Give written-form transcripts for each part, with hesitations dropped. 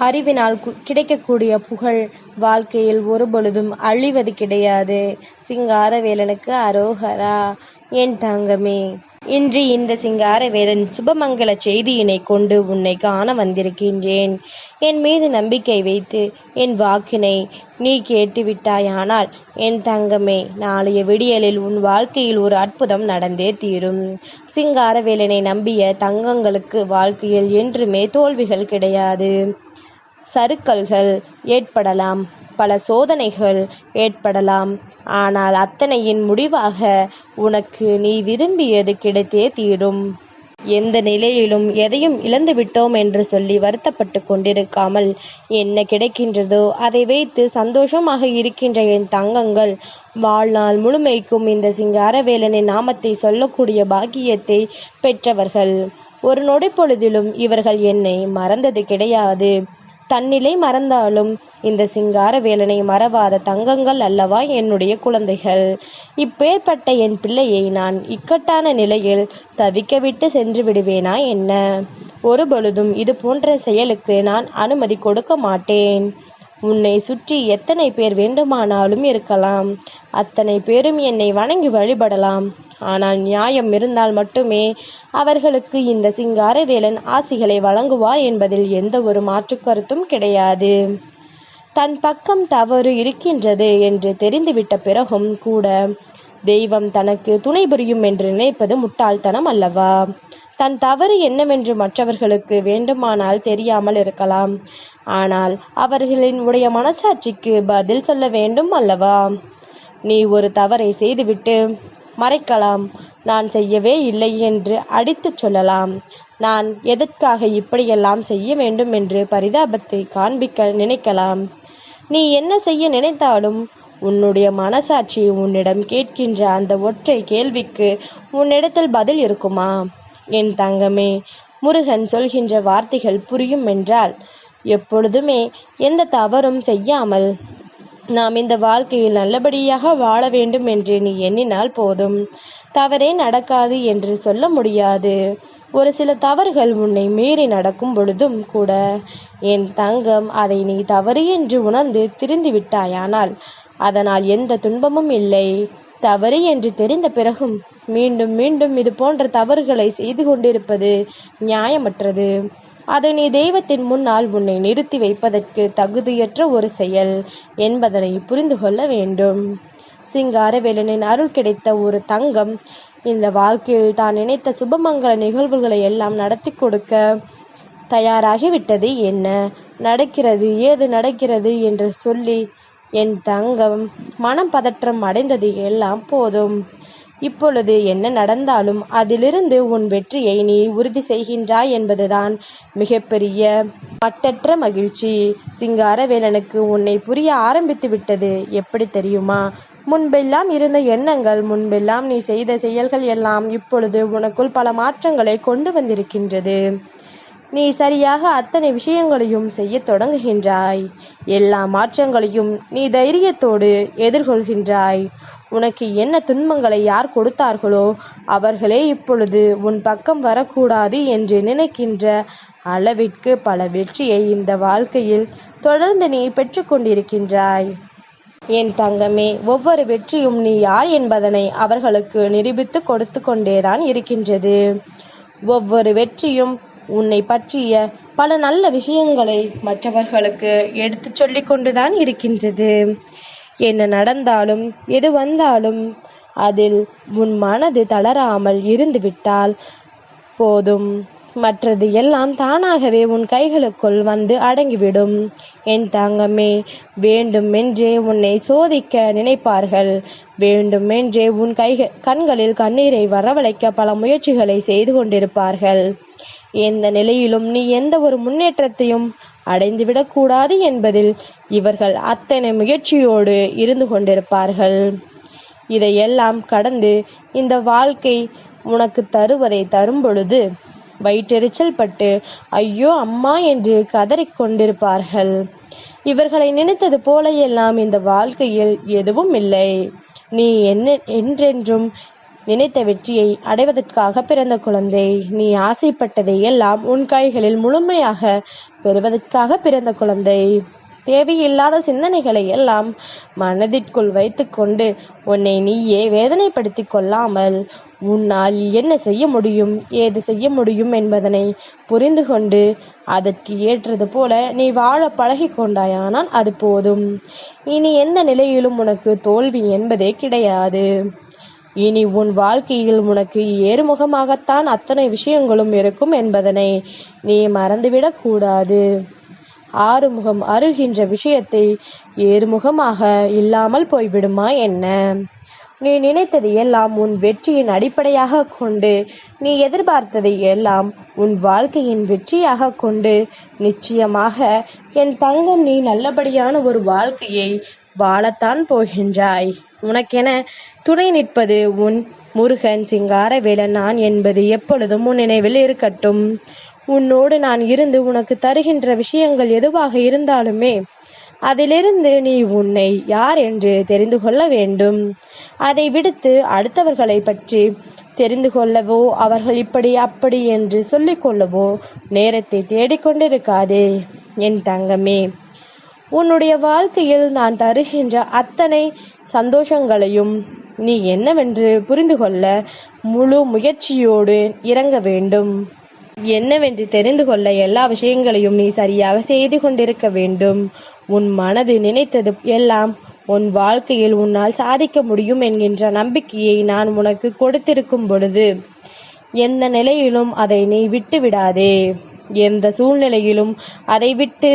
அறிவினால் கிடைக்கக்கூடிய புகழ் வாழ்க்கையில் ஒருபொழுதும் அழிவது கிடையாது. சிங்காரவேலனுக்கு அரோகரா. என் தங்கமே, இன்று இந்த சிங்காரவேலன் சுபமங்கல செய்தியினை கொண்டு உன்னை காண வந்திருக்கின்றேன். என் மீது நம்பிக்கை வைத்து என் வாக்கினை நீ கேட்டுவிட்டாயானால் என் தங்கமே, நாளைய விடியலில் உன் வாழ்க்கையில் ஒரு அற்புதம் நடந்தே தீரும். சிங்காரவேலனை நம்பிய தங்கங்களுக்கு வாழ்க்கையில் என்றுமே தோல்விகள் கிடையாது. சறுக்கல்கள் ஏற்படலாம், பல சோதனைகள் ஏற்படலாம். ஆனால் அத்தனையின் முடிவாக உனக்கு நீ விரும்பியது கிடைத்தே தீரும். எந்த நிலையிலும் எதையும் இழந்து விட்டோம் என்று சொல்லி வருத்தப்பட்டு கொண்டிருக்காமல் என்ன கிடைக்கின்றதோ அதை வைத்து சந்தோஷமாக இருக்கின்ற என் தங்கங்கள் வாழ்நாள் முழுமைக்கும் இந்த சிங்காரவேலனின் நாமத்தை சொல்லக்கூடிய பாக்கியத்தை பெற்றவர்கள். ஒரு நொடி பொழுதிலும் இவர்கள் என்னை மறந்தது கிடையாது. தன்னிலை மறந்தாலும் இந்த சிங்காரவேலனை மறவாத தங்கங்கள் அல்லவா என்னுடைய குழந்தைகள். இப்பேற்பட்ட என் பிள்ளையை நான் இக்கட்டான நிலையில் தவிக்க விட்டு சென்று விடுவேனா என்ன? ஒரு பொழுதும் இது போன்ற செயலுக்கு நான் அனுமதி கொடுக்க மாட்டேன். உன்னை சுற்றி எத்தனை பேர் வேண்டுமானாலும் இருக்கலாம். அத்தனை பேரும் என்னை வணங்கி வழிபடலாம். ஆனால் நியாயம் இருந்தால் மட்டுமே அவர்களுக்கு இந்த சிங்காரவேலன் ஆசிகளை வழங்குவார் என்பதில் எந்த ஒரு மாற்று கருத்தும் கிடையாது. தன் பக்கம் தவறு இருக்கின்றது என்று தெரிந்துவிட்ட பிறகும் கூட தெய்வம் தனக்கு துணை புரியும் என்று நினைப்பது முட்டாள்தனம் அல்லவா? தன் தவறு என்னவென்று மற்றவர்களுக்கு வேண்டுமானால் தெரியாமல் இருக்கலாம். ஆனால் அவர்களின் உடைய மனசாட்சிக்கு பதில் சொல்ல வேண்டும் அல்லவா? நீ ஒரு தவறை செய்துவிட்டு மறைக்கலாம். நான் செய்யவே இல்லை என்று அடித்து சொல்லலாம். நான் எதற்காக இப்படியெல்லாம் செய்ய வேண்டும் என்று பரிதாபத்தை காண்பிக்க நினைக்கலாம். நீ என்ன செய்ய நினைத்தாலும் உன்னுடைய மனசாட்சி உன்னிடம் கேட்கின்ற அந்த ஒற்றை கேள்விக்கு உன்னிடத்தில் பதில் இருக்குமா? என் தங்கமே, முருகன் சொல்கின்ற வார்த்தைகள் புரியும் என்றால் எப்பொழுதுமே எந்த தவறும் செய்யாமல் நாம் இந்த வாழ்க்கையில் நல்லபடியாக வாழ வேண்டும் என்று நீ எண்ணினால் போதும். தவறே நடக்காது என்று சொல்ல முடியாது. ஒரு சில தவறுகள் உன்னை மீறி நடக்கும் பொழுதும் கூட என் தங்கம், அதை நீ தவறு என்று உணர்ந்து திரிந்து விட்டாயானால் அதனால் எந்த துன்பமும் இல்லை. தவறு என்று தெரிந்த பிறகும் மீண்டும் மீண்டும் இது போன்ற தவறுகளை செய்து கொண்டிருப்பது நியாயமற்றது. அது நீ தெய்வத்தின் முன்னால் உன்னை நிறுத்தி வைப்பதற்கு தகுதியற்ற ஒரு செயல் என்பதனை புரிந்து கொள்ள வேண்டும். சிங்காரவேலனின் அருள் கிடைத்த ஒரு தங்கம் இந்த வாழ்க்கையில் தான் நினைத்த சுபமங்கல நிகழ்வுகளை எல்லாம் நடத்தி கொடுக்க தயாராகிவிட்டது. என்ன நடக்கிறது, ஏது நடக்கிறது என்று சொல்லி என் தங்கம் மனம் பதற்றம் அடைந்தது எல்லாம் போதும். இப்பொழுது என்ன நடந்தாலும் அதிலிருந்து உன் வெற்றியை நீ உறுதி செய்கின்றாய் என்பதுதான் மிகப்பெரிய மட்டற்ற மகிழ்ச்சி. சிங்காரவேலனுக்கு உன்னை புரிய ஆரம்பித்து விட்டது. எப்படி தெரியுமா? முன்பெல்லாம் இருந்த எண்ணங்கள், முன்பெல்லாம் நீ செய்த செயல்கள் எல்லாம் இப்பொழுது உனக்குள் பல மாற்றங்களை கொண்டு வந்திருக்கின்றது. நீ சரியாக அத்தனை விஷயங்களையும் செய்ய தொடங்குகின்றாய். எல்லா மாற்றங்களையும் நீ தைரியத்தோடு எதிர்கொள்கின்றாய். உனக்கு என்ன துன்பங்களை யார் கொடுத்தார்களோ அவர்களே இப்பொழுது உன் பக்கம் வரக்கூடாது என்று நினைக்கின்ற அளவிற்கு பல வெற்றியை இந்த வாழ்க்கையில் தொடர்ந்து நீ பெற்றுக்கொண்டிருக்கின்றாய். என் தங்கமே, ஒவ்வொரு வெற்றியும் நீ யார் என்பதனை அவர்களுக்கு நிரூபித்து கொடுத்து கொண்டேதான் இருக்கின்றது. ஒவ்வொரு வெற்றியும் உன்னை பற்றிய பல நல்ல விஷயங்களை மற்றவர்களுக்கு எடுத்து சொல்லி கொண்டுதான் இருக்கின்றது. என்ன நடந்தாலும் எது வந்தாலும் அதில் உன் மனது தளராமல் இருந்துவிட்டால் போதும். மற்றது எல்லாம் தானாகவே உன் கைகளுக்குள் வந்து அடங்கிவிடும். என் தங்கமே, வேண்டுமென்றே உன்னை சோதிக்க நினைப்பார்கள். வேண்டுமென்றே உன் கண்களில் கண்ணீரை வரவழைக்க பல முயற்சிகளை செய்து கொண்டிருப்பார்கள். எந்த நிலையிலும் நீ எந்த ஒரு முன்னேற்றத்தையும் அடைந்துவிடக்கூடாது என்பதில் இவர்கள் அத்தனை முயற்சியோடு இருந்து கொண்டிருப்பார்கள். இதையெல்லாம் கடந்து இந்த வாழ்க்கை உனக்கு தருவதை தரும் பொழுது வயிற்றெரிச்சல் பட்டு ஐயோ அம்மா என்று கதறிக்கொண்டிருப்பார்கள். இவர்களை நினைத்தது போல எல்லாம் இந்த வாழ்க்கையில் எதுவும் இல்லை. நீ என்றென்றும் நினைத்த வெற்றியை அடைவதற்காக பிறந்த குழந்தை. நீ ஆசைப்பட்டதை எல்லாம் உன் கைகளில் முழுமையாக பெறுவதற்காக பிறந்த குழந்தை. தேவையில்லாத சிந்தனைகளை எல்லாம் மனதிற்குள் வைத்துக்கொண்டு உன்னை நீயே வேதனைப்படுத்தி கொள்ளாமல் உன்னால் என்ன செய்ய முடியும், ஏது செய்ய முடியும் என்பதனை புரிந்து கொண்டு அதற்கு ஏற்றது போல நீ வாழ பழகி கொண்டாயானால் அது போதும். இனி எந்த நிலையிலும் உனக்கு தோல்வி என்பதே கிடையாது. இனி உன் வாழ்க்கையில் உனக்கு ஏறுமுகமாகத்தான் அத்தனை விஷயங்களும் இருக்கும் என்பதனை நீ மறந்துவிடக் கூடாது. ஆறுமுகம் அருள்கின்ற விஷயத்தை ஏறுமுகமாக இல்லாமல் போய்விடுமா என்ன? நீ நினைத்ததை எல்லாம் உன் வெற்றியின் அடிப்படையாக கொண்டு, நீ எதிர்பார்த்ததை எல்லாம் உன் வாழ்க்கையின் வெற்றியாக கொண்டு, நிச்சயமாக என் தங்கம் நீ நல்லபடியான ஒரு வாழ்க்கையை வாழத்தான் போகின்றாய். உனக்கென துணை நிற்பது உன் முருகன் சிங்காரவேலன் நான் என்பது எப்பொழுதும் உன் நினைவில் இருக்கட்டும். உன்னோடு நான் இருந்து உனக்கு தருகின்ற விஷயங்கள் எதுவாக இருந்தாலுமே அதிலிருந்து நீ உன்னை யார் என்று தெரிந்து கொள்ள வேண்டும். அதை விடுத்து அடுத்தவர்களை பற்றி தெரிந்து கொள்ளவோ அவர்கள் இப்படி அப்படி என்று சொல்லிக் கொள்ளவோ நேரத்தை தேடிக்கொண்டிருக்காதே என் தங்கமே. உன்னுடைய வாழ்க்கையில் நான் தருகின்ற அத்தனை சந்தோஷங்களையும் நீ என்னவென்று புரிந்து கொள்ள முழு முயற்சியோடு இறங்க வேண்டும். என்னவென்று தெரிந்து கொள்ள எல்லா விஷயங்களையும் நீ சரியாக செய்து கொண்டிருக்க வேண்டும். உன் மனது நினைத்தது எல்லாம் உன் வாழ்க்கையில் உன்னால் சாதிக்க முடியும் என்கின்ற நம்பிக்கையை நான் உனக்கு கொடுத்திருக்கும் பொழுது எந்த நிலையிலும் அதை நீ விட்டு விடாதே. எந்த சூழ்நிலையிலும் அதை விட்டு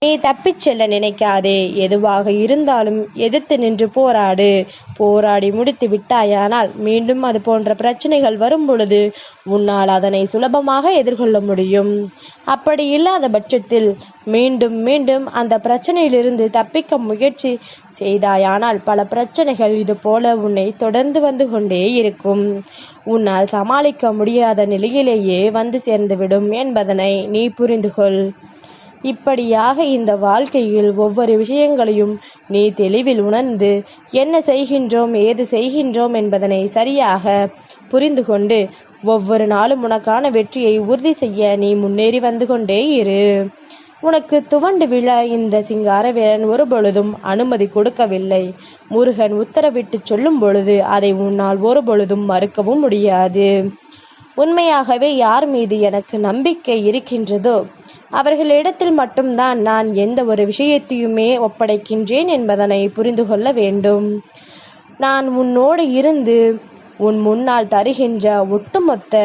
நீ தப்பிச் செல்ல நினைக்காதே. எதுவாக இருந்தாலும் எதிர்த்து நின்று போராடு. போராடி முடித்து விட்டாயானால் மீண்டும் அது போன்ற பிரச்சனைகள் வரும் பொழுது உன்னால் அதனை சுலபமாக எதிர்கொள்ள முடியும். அப்படி இல்லாத பட்சத்தில் மீண்டும் மீண்டும் அந்த பிரச்சனையிலிருந்து தப்பிக்க முயற்சி செய்தாயானால் பல பிரச்சனைகள் இது போல உன்னை தொடர்ந்து வந்து கொண்டே இருக்கும். உன்னால் சமாளிக்க முடியாத நிலையிலேயே வந்து சேர்ந்துவிடும் என்பதனை நீ புரிந்து கொள். இப்படியாக இந்த வாழ்க்கையில் ஒவ்வொரு விஷயங்களையும் நீ தெளிவில் உணர்ந்து என்ன செய்கின்றோம் ஏது செய்கின்றோம் என்பதனை சரியாக புரிந்து கொண்டு ஒவ்வொரு நாளும் உனக்கான வெற்றியை உறுதி செய்ய நீ முன்னேறி வந்து கொண்டே இரு. உனக்கு துவண்டு விழ இந்த சிங்காரவேலன் ஒரு பொழுதும் அனுமதி கொடுக்கவில்லை. முருகன் உத்தரவிட்டு சொல்லும் பொழுது அதை உன்னால் ஒரு பொழுதும் மறுக்கவும் முடியாது. உண்மையாகவே யார் மீது எனக்கு நம்பிக்கை இருக்கின்றதோ அவர்களிடத்தில் மட்டும்தான் நான் எந்த ஒரு விஷயத்தையுமே ஒப்படைக்கின்றேன் என்பதனை புரிந்து கொள்ள வேண்டும். நான் உன்னோடு இருந்து உன் முன்னால் தருகின்ற ஒட்டுமொத்த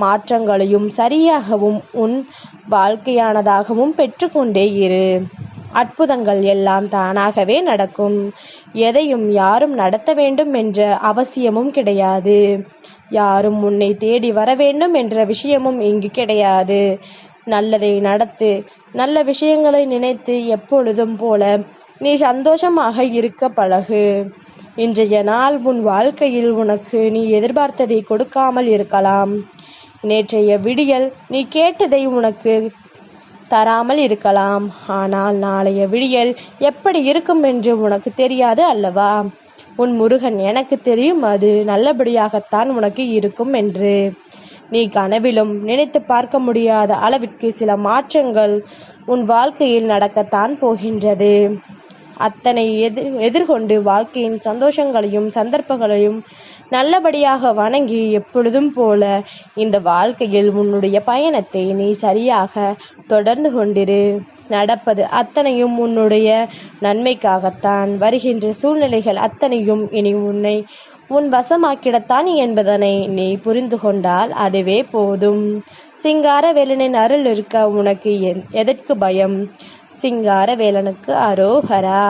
மாற்றங்களையும் சரியாகவும் உன் வாழ்க்கையானதாகவும் பெற்றுக்கொண்டே இரு. அற்புதங்கள் எல்லாம் தானாகவே நடக்கும். எதையும் யாரும் நடத்த வேண்டும் என்ற அவசியமும் கிடையாது. யாரும் உன்னை தேடி வர வேண்டும் என்ற விஷயமும் இங்கு கிடையாது. நல்லதை நடத்து. நல்ல விஷயங்களை நினைத்து எப்பொழுதும் போல நீ சந்தோஷமாக இருக்க பழகு. இன்றைய நாள் உன் வாழ்க்கையில் உனக்கு நீ எதிர்பார்த்ததை கொடுக்காமல் இருக்கலாம். நேற்றைய விடியல் நீ கேட்டதை உனக்கு தராமல் இருக்கலாம். ஆனால் நாளைய விடியல் எப்படி இருக்கும் என்று உனக்கு தெரியாது அல்லவா? உன் முருகன் எனக்கு தெரியும் அது நல்லபடியாகத்தான் உனக்கு இருக்கும் என்று. நீ கனவிலும் நினைத்து பார்க்க முடியாத அளவிற்கு சில மாற்றங்கள் உன் வாழ்க்கையில் நடக்கத்தான் போகின்றது. அத்தனை எதிர்கொண்டு வாழ்க்கையின் சந்தோஷங்களையும் சந்தர்ப்பங்களையும் நல்லபடியாக வணங்கி எப்பொழுதும் போல இந்த வாழ்க்கையில் உன்னுடைய பயணத்தை நீ சரியாக தொடர்ந்து கொண்டிரு. நடப்பது அத்தனையும் உன்னுடைய நன்மைக்காகத்தான். வருகின்ற சூழ்நிலைகள் அத்தனையும் இனி உன்னை உன் வசமாக்கிடத்தான் என்பதனை நீ புரிந்து கொண்டால் அதுவே போதும். சிங்காரவேலனின் அருள் இருக்க உனக்கு எதற்கு பயம்? சிங்காரவேலனுக்கு அரோகரா.